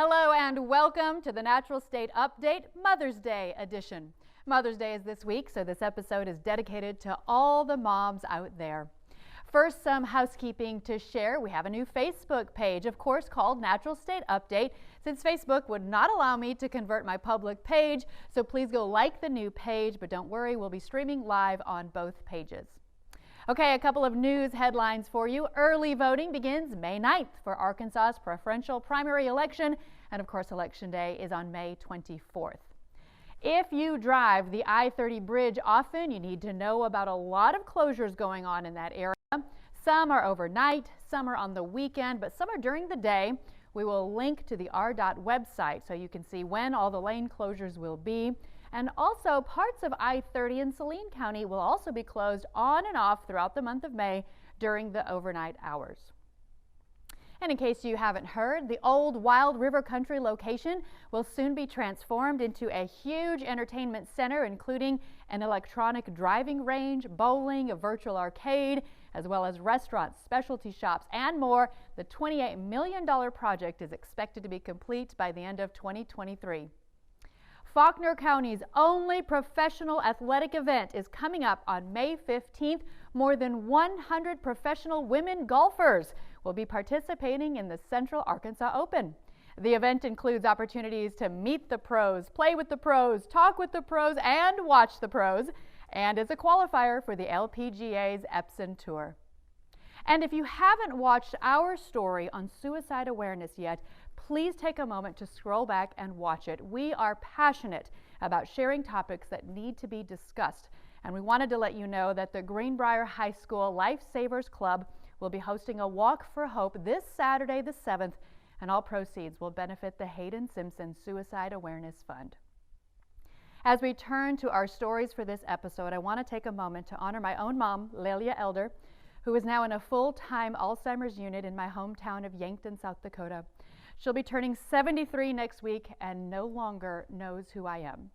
Hello and welcome to the Natural State Update Mother's Day edition. Mother's Day is this week, so this episode is dedicated to all the moms out there. First, some housekeeping to share. We have a new Facebook page, of course, called Natural State Update, since Facebook would not allow me to convert my public page, so please go like the new page, but don't worry, we'll be streaming live on both pages. Okay, a couple of news headlines for you. Early voting begins May 9th for Arkansas's preferential primary election, and of course, Election Day is on May 24th. If you drive the I-30 bridge often, you need to know about a lot of closures going on in that area. Some are overnight, some are on the weekend, but some are during the day. We will link to the RDOT website so you can see when all the lane closures will be. And also, parts of I-30 in Saline County will also be closed on and off throughout the month of May during the overnight hours. And in case you haven't heard, the old Wild River Country location will soon be transformed into a huge entertainment center, including an electronic driving range, bowling, a virtual arcade, as well as restaurants, specialty shops, and more. The $28 million project is expected to be complete by the end of 2023. Faulkner County's only professional athletic event is coming up on May 15th. More than 100 professional women golfers will be participating in the Central Arkansas Open. The event includes opportunities to meet the pros, play with the pros, talk with the pros, and watch the pros, and is a qualifier for the LPGA's Epson Tour. And if you haven't watched our story on suicide awareness yet, please take a moment to scroll back and watch it. We are passionate about sharing topics that need to be discussed, and we wanted to let you know that the Greenbrier High School Lifesavers Club will be hosting a Walk for Hope this Saturday the 7th, and all proceeds will benefit the Hayden Simpson Suicide Awareness Fund. As we turn to our stories for this episode, I want to take a moment to honor my own mom, Lelia Elder, who is now in a full-time Alzheimer's unit in my hometown of Yankton, South Dakota. She'll be turning 73 next week and no longer knows who I am.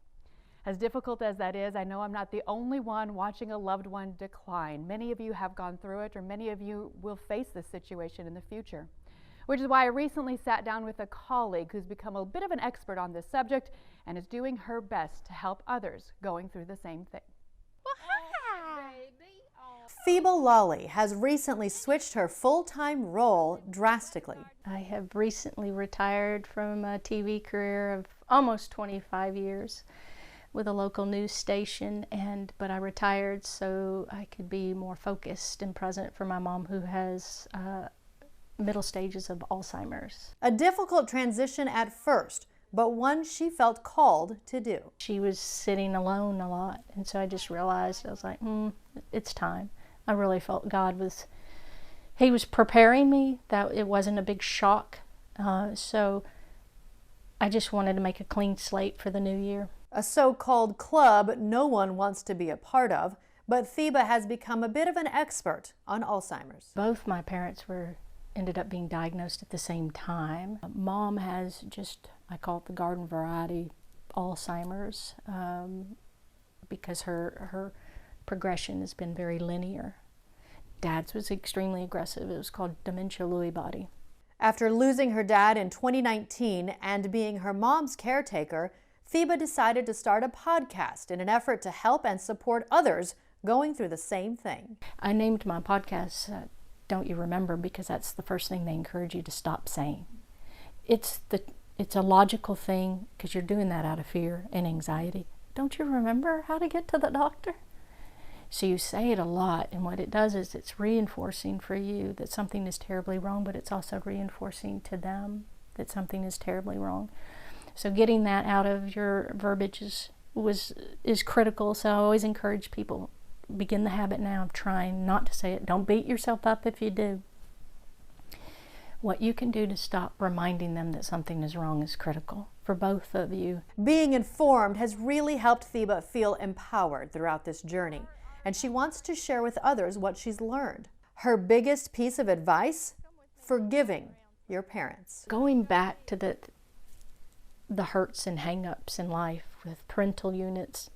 As difficult as that is, I know I'm not the only one watching a loved one decline. Many of you have gone through it, or many of you will face this situation in the future. Which is why I recently sat down with a colleague who's become a bit of an expert on this subject and is doing her best to help others going through the same thing. Theba Lolley has recently switched her full-time role drastically. I have recently retired from a TV career of almost 25 years with a local news station, but I retired so I could be more focused and present for my mom, who has middle stages of Alzheimer's. A difficult transition at first, but one she felt called to do. She was sitting alone a lot, and so I just realized, I was like, it's time. I really felt God He was preparing me, that it wasn't a big shock. So I just wanted to make a clean slate for the new year. A so-called club no one wants to be a part of, but Theba has become a bit of an expert on Alzheimer's. Both my parents ended up being diagnosed at the same time. Mom has I call it the garden variety Alzheimer's, because her progression has been very linear. Dad's was extremely aggressive. It was called dementia Lewy body. After losing her dad in 2019 and being her mom's caretaker, Theba decided to start a podcast in an effort to help and support others going through the same thing. I named my podcast Don't You Remember, because that's the first thing they encourage you to stop saying. It's a logical thing, because you're doing that out of fear and anxiety. Don't you remember how to get to the doctor? So you say it a lot, and what it does is it's reinforcing for you that something is terribly wrong, but it's also reinforcing to them that something is terribly wrong. So getting that out of your verbiage is critical. So I always encourage people, begin the habit now of trying not to say it. Don't beat yourself up if you do. What you can do to stop reminding them that something is wrong is critical for both of you. Being informed has really helped Theba feel empowered throughout this journey, and she wants to share with others what she's learned. Her biggest piece of advice: forgiving your parents. Going back to the hurts and hang-ups in life with parental units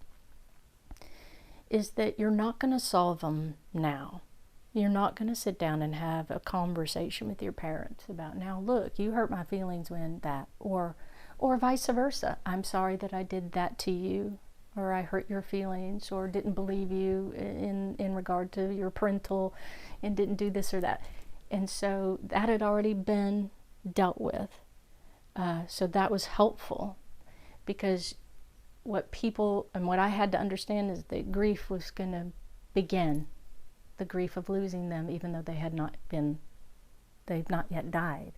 is that you're not going to solve them now. You're not going to sit down and have a conversation with your parents about, now look, you hurt my feelings when that, or vice versa. I'm sorry that I did that to you, or I hurt your feelings, or didn't believe you in regard to your parental, and didn't do this or that. And so that had already been dealt with. So that was helpful, because what I had to understand is that grief was going to begin. The grief of losing them, even though they've not yet died.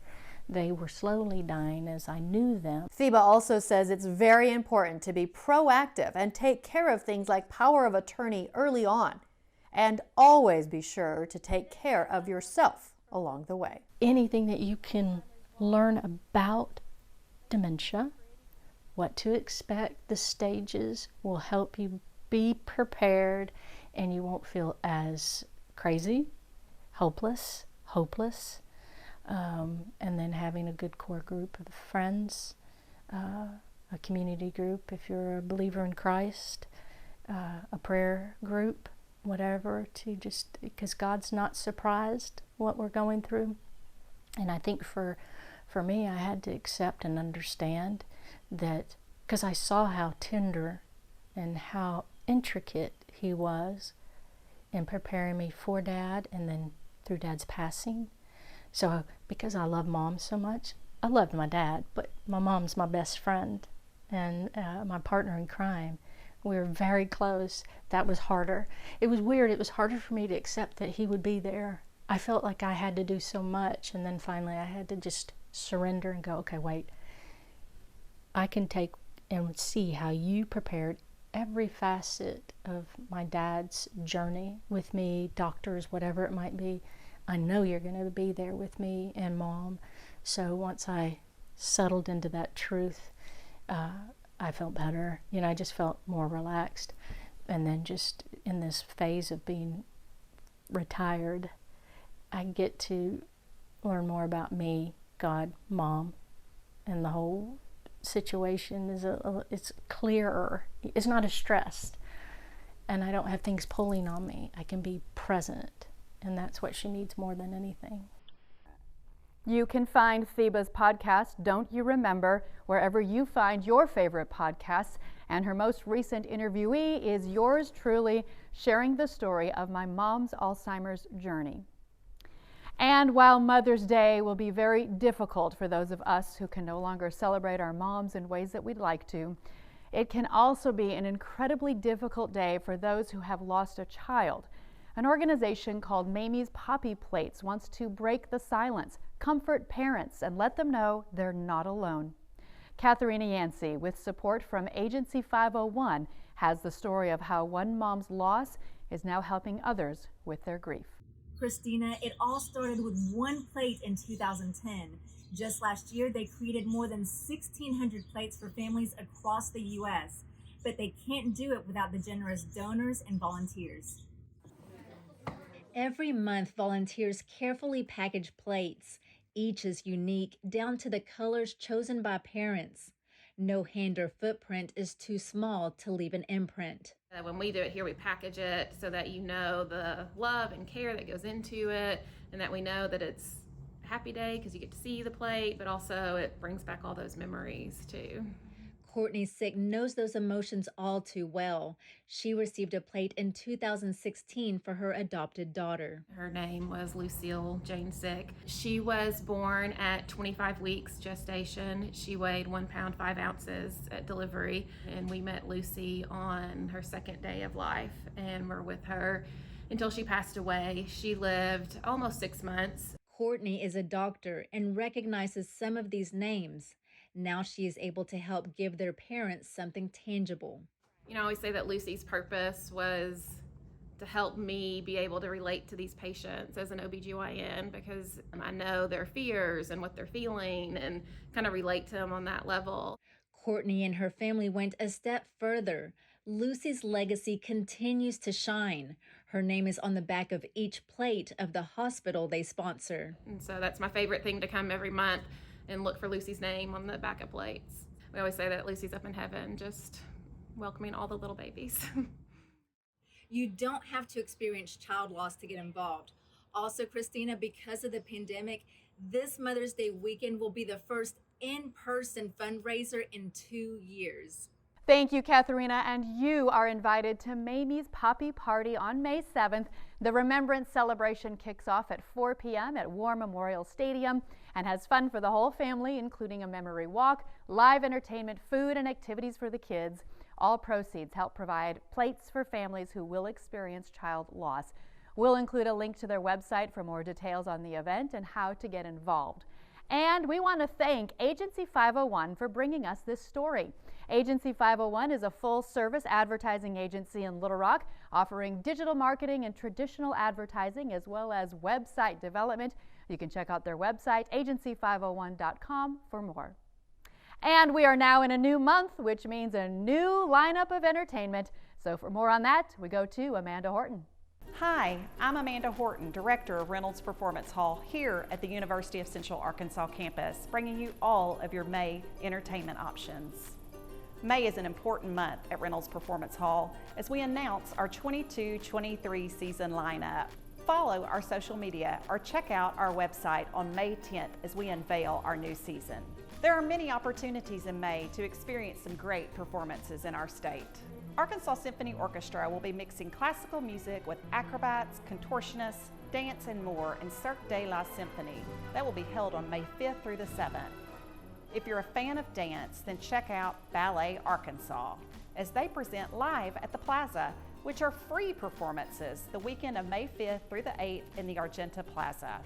They were slowly dying as I knew them. Theba also says it's very important to be proactive and take care of things like power of attorney early on, and always be sure to take care of yourself along the way. Anything that you can learn about dementia, what to expect, the stages, will help you be prepared, and you won't feel as crazy, hopeless, and then having a good core group of friends, a community group if you're a believer in Christ, a prayer group, whatever, because God's not surprised what we're going through. And I think for me, I had to accept and understand that, because I saw how tender and how intricate he was in preparing me for Dad, and then through Dad's passing. So because I love Mom so much, I loved my dad, but my mom's my best friend and my partner in crime. We were very close. That was harder. It was weird. It was harder for me to accept that he would be there. I felt like I had to do so much, and then finally I had to just surrender and go, okay, wait. I can take and see how you prepared every facet of my dad's journey with me, doctors, whatever it might be. I know you're going to be there with me and Mom. So once I settled into that truth, I felt better. I just felt more relaxed. And then just in this phase of being retired, I get to learn more about me, God, Mom, and the whole situation it's clearer. It's not as stressed, and I don't have things pulling on me. I can be present, and that's what she needs more than anything. You can find Theba's podcast, Don't You Remember, wherever you find your favorite podcasts, and her most recent interviewee is yours truly, sharing the story of my mom's Alzheimer's journey. And while Mother's Day will be very difficult for those of us who can no longer celebrate our moms in ways that we'd like to, it can also be an incredibly difficult day for those who have lost a child. An organization called Mamie's Poppy Plates wants to break the silence, comfort parents, and let them know they're not alone. Katherina Yancy, with support from Agency 501, has the story of how one mom's loss is now helping others with their grief. Christina, it all started with one plate in 2010. Just last year, they created more than 1,600 plates for families across the U.S., but they can't do it without the generous donors and volunteers. Every month, volunteers carefully package plates. Each is unique, down to the colors chosen by parents. No hand or footprint is too small to leave an imprint. When we do it here, we package it so that you know the love and care that goes into it, and that we know that it's a happy day because you get to see the plate, but also it brings back all those memories too. Courtney Sick knows those emotions all too well. She received a plate in 2016 for her adopted daughter. Her name was Lucille Jane Sick. She was born at 25 weeks gestation. She weighed 1 pound 5 ounces at delivery, and we met Lucy on her second day of life and were with her until she passed away. She lived almost 6 months. Courtney is a doctor and recognizes some of these names. Now she is able to help give their parents something tangible. I always say that Lucy's purpose was to help me be able to relate to these patients as an OBGYN, because I know their fears and what they're feeling and kind of relate to them on that level. Courtney and her family went a step further. Lucy's legacy continues to shine. Her name is on the back of each plate of the hospital they sponsor. And so that's my favorite thing, to come every month and look for Lucy's name on the back of plates. We always say that Lucy's up in heaven, just welcoming all the little babies. You don't have to experience child loss to get involved. Also, Christina, because of the pandemic, this Mother's Day weekend will be the first in-person fundraiser in 2 years. Thank you, Katherina, and you are invited to Mamie's Poppy Party on May 7th. The Remembrance Celebration kicks off at 4 p.m. at War Memorial Stadium and has fun for the whole family, including a memory walk, live entertainment, food, and activities for the kids. All proceeds help provide plates for families who will experience child loss. We'll include a link to their website for more details on the event and how to get involved. And we want to thank Agency 501 for bringing us this story. Agency 501 is a full-service advertising agency in Little Rock, offering digital marketing and traditional advertising as well as website development. You can check out their website, agency501.com, for more. And we are now in a new month, which means a new lineup of entertainment. So for more on that, we go to Amanda Horton. Hi, I'm Amanda Horton, Director of Reynolds Performance Hall here at the University of Central Arkansas campus, bringing you all of your May entertainment options. May is an important month at Reynolds Performance Hall as we announce our 22-23 season lineup. Follow our social media or check out our website on May 10th as we unveil our new season. There are many opportunities in May to experience some great performances in our state. Arkansas Symphony Orchestra will be mixing classical music with acrobats, contortionists, dance, and more in Cirque de la Symphonie. That will be held on May 5th through the 7th. If you're a fan of dance, then check out Ballet Arkansas as they present live at the Plaza, which are free performances the weekend of May 5th through the 8th in the Argenta Plaza.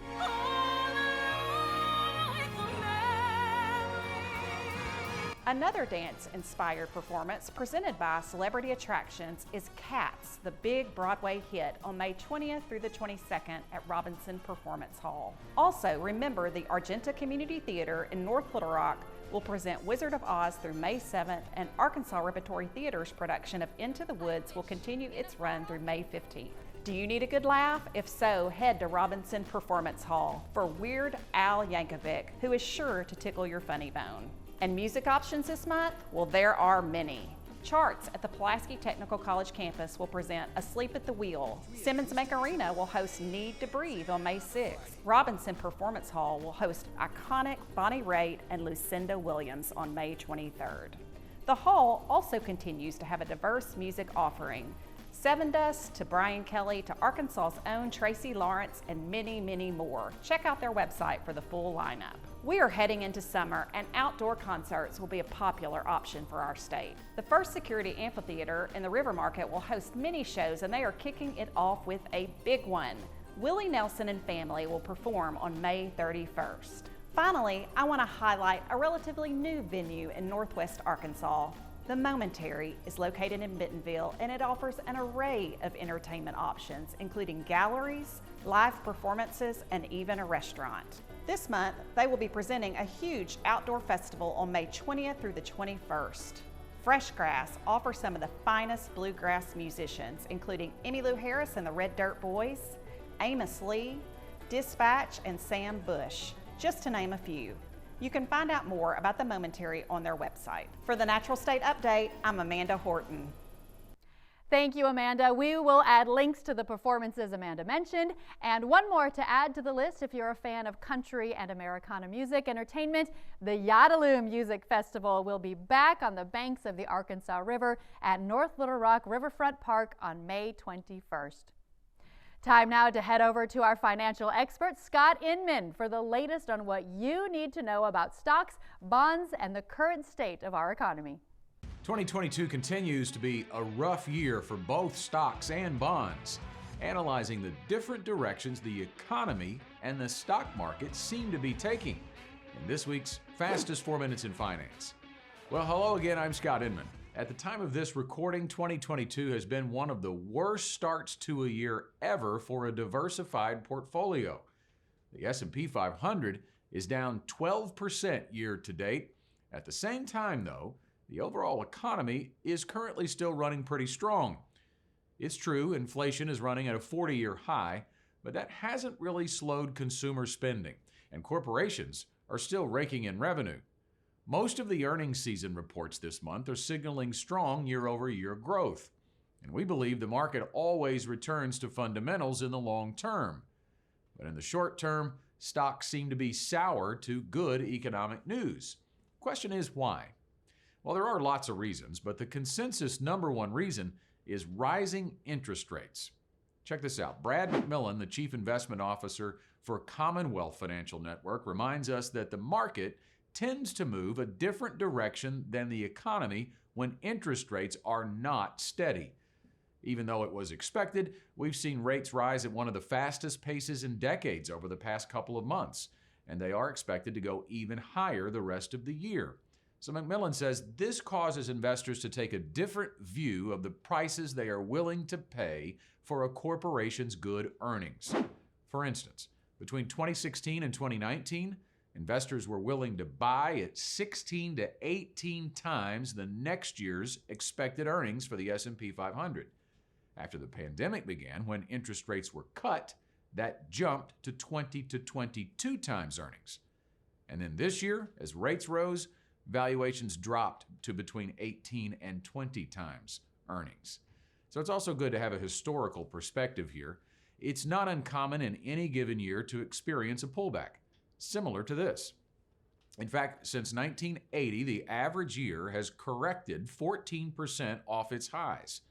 Another dance-inspired performance presented by Celebrity Attractions is Cats, the big Broadway hit, on May 20th through the 22nd at Robinson Performance Hall. Also, remember the Argenta Community Theater in North Little Rock will present Wizard of Oz through May 7th, and Arkansas Repertory Theater's production of Into the Woods will continue its run through May 15th. Do you need a good laugh? If so, head to Robinson Performance Hall for Weird Al Yankovic, who is sure to tickle your funny bone. And music options this month? Well, there are many. Charts at the Pulaski Technical College campus will present Asleep at the Wheel. Simmons Bank Arena will host Need to Breathe on May 6th. Robinson Performance Hall will host iconic Bonnie Raitt and Lucinda Williams on May 23rd. The hall also continues to have a diverse music offering. Seven Dust to Brian Kelly to Arkansas's own Tracy Lawrence and many, many more. Check out their website for the full lineup. We are heading into summer and outdoor concerts will be a popular option for our state. The First Security Amphitheater in the River Market will host many shows and they are kicking it off with a big one. Willie Nelson and Family will perform on May 31st. Finally, I want to highlight a relatively new venue in Northwest Arkansas. The Momentary is located in Bentonville and it offers an array of entertainment options, including galleries, live performances, and even a restaurant. This month, they will be presenting a huge outdoor festival on May 20th through the 21st. Fresh Grass offers some of the finest bluegrass musicians, including Emmylou Harris and the Red Dirt Boys, Amos Lee, Dispatch, and Sam Bush, just to name a few. You can find out more about the Momentary on their website. For the Natural State Update, I'm Amanda Horton. Thank you, Amanda. We will add links to the performances Amanda mentioned, and one more to add to the list if you're a fan of country and Americana music entertainment. The Yadaloo Music Festival will be back on the banks of the Arkansas River at North Little Rock Riverfront Park on May 21st. Time now to head over to our financial expert, Scott Inman, for the latest on what you need to know about stocks, bonds, and the current state of our economy. 2022 continues to be a rough year for both stocks and bonds, analyzing the different directions the economy and the stock market seem to be taking in this week's Fastest 4 Minutes in Finance. Well, hello again, I'm Scott Inman. At the time of this recording, 2022 has been one of the worst starts to a year ever for a diversified portfolio. The S&P 500 is down 12% year to date. At the same time, though, the overall economy is currently still running pretty strong. It's true, inflation is running at a 40-year high, but that hasn't really slowed consumer spending, and corporations are still raking in revenue. Most of the earnings season reports this month are signaling strong year-over-year growth, and we believe the market always returns to fundamentals in the long term. But in the short term, stocks seem to be sour to good economic news. Question is why? Well, there are lots of reasons, but the consensus number one reason is rising interest rates. Check this out. Brad McMillan, the Chief Investment Officer for Commonwealth Financial Network, reminds us that the market tends to move a different direction than the economy when interest rates are not steady. Even though it was expected, we've seen rates rise at one of the fastest paces in decades over the past couple of months, and they are expected to go even higher the rest of the year. So McMillan says this causes investors to take a different view of the prices they are willing to pay for a corporation's good earnings. For instance, between 2016 and 2019, investors were willing to buy at 16 to 18 times the next year's expected earnings for the S&P 500. After the pandemic began, when interest rates were cut, that jumped to 20 to 22 times earnings. And then this year, as rates rose, valuations dropped to between 18 and 20 times earnings. So it's also good to have a historical perspective here. It's not uncommon in any given year to experience a pullback, similar to this. In fact, since 1980, the average year has corrected 14% off its highs.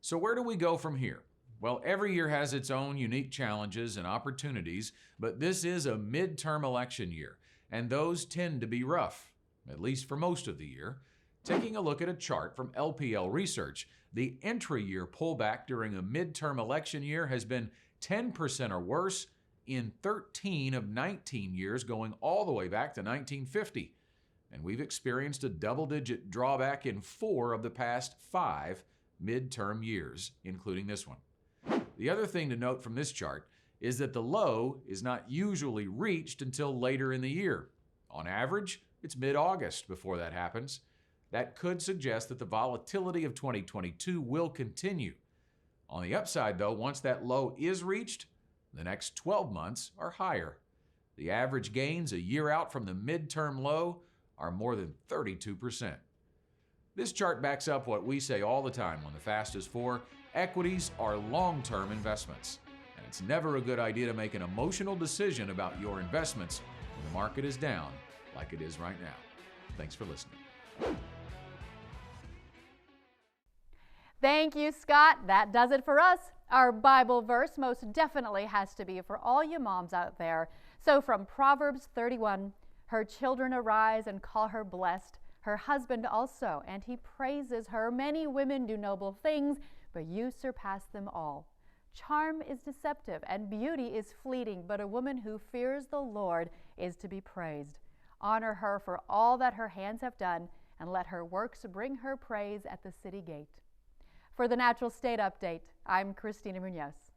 So where do we go from here? Well, every year has its own unique challenges and opportunities, but this is a midterm election year, and those tend to be rough, at least for most of the year. Taking a look at a chart from LPL Research, the intra-year pullback during a midterm election year has been 10% or worse in 13 of 19 years, going all the way back to 1950. And we've experienced a double-digit drawback in 4 of the past 5 midterm years, including this one. The other thing to note from this chart is that the low is not usually reached until later in the year. On average, it's mid-August before that happens. That could suggest that the volatility of 2022 will continue. On the upside, though, once that low is reached, the next 12 months are higher. The average gains a year out from the midterm low are more than 32%. This chart backs up what we say all the time on the Fast as 4. Equities are long-term investments, and it's never a good idea to make an emotional decision about your investments when the market is down like it is right now. Thanks for listening. Thank you, Scott. That does it for us. Our Bible verse most definitely has to be for all you moms out there. So from Proverbs 31, her children arise and call her blessed, her husband also, and he praises her. Many women do noble things, but you surpass them all. Charm is deceptive and beauty is fleeting, but a woman who fears the Lord is to be praised. Honor her for all that her hands have done, and let her works bring her praise at the city gate. For the Natural State Update, I'm Christina Munoz.